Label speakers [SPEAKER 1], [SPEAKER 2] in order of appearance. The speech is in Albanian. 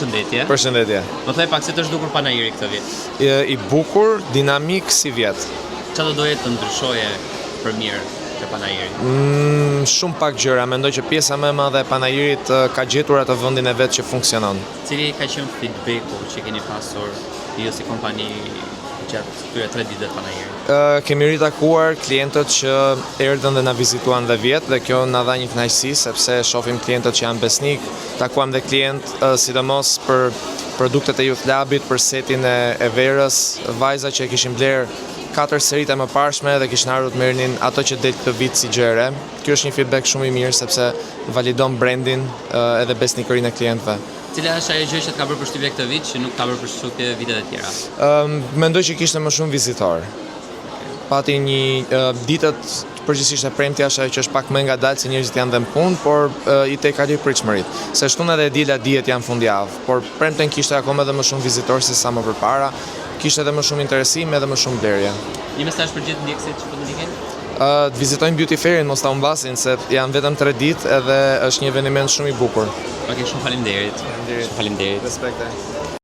[SPEAKER 1] Përshëndetje.
[SPEAKER 2] Përshëndetje.
[SPEAKER 1] Më thoj pak se të zhdukur panajiri këtë vit.
[SPEAKER 2] I bukur, dinamik si vjet.
[SPEAKER 1] Çfarë do doje të ndryshoje për mirë te panajiri?
[SPEAKER 2] Shumë pak gjëra. Mendoj që pjesa më e madhe e panajirit ka gjetur atë vendin e vet që funksionon.
[SPEAKER 1] Cili ka qenë feedbacku që keni pasur ju si kompani gjatë këtyre 3 ditëve të panajirit?
[SPEAKER 2] Kemi ritakuar klientët që erdhën dhe na vizituan dhe vjet dhe kjo na dha një kënaqësi sepse shohim klientët që janë besnik, takuam dhe klient sidomos për produktet e Youth Labit, për setin e verës, vajza që e kishin bler 4 seritë më parshme dhe kishin ardhur të merrnin ato që del këtë vit si gjë e re. Ky është një feedback shumë i mirë sepse validon brandin edhe besnikërinë e klientëve.
[SPEAKER 1] Cila është ajo gjë që të ka bërë përshtypje këtë vit që nuk ka bërë përshtypje vitet e tjera?
[SPEAKER 2] Mendoj që kishte më shumë vizitor. Pati një ditët përgjithsisht e premtja është ajo që është pak më ngadalë se njerëzit janë dhe në punë, por i te kaloj pritshmëritë. Se shtuna dhe dila dihet janë fundjavë, por premten kishte akoma edhe më shumë vizitor se sa më përpara, kishte edhe më shumë interesim edhe më shumë blerje.
[SPEAKER 1] Një mesazh për gjithë ndjekësit që po ndjekin?
[SPEAKER 2] Të vizitojnë Beauty Fairin, mos ta humbasin se janë vetëm 3 ditë edhe është një eveniment shumë i bukur.
[SPEAKER 1] Okej, shumë faleminderit.
[SPEAKER 2] Faleminderit.
[SPEAKER 1] Faleminderit.
[SPEAKER 2] Respekte.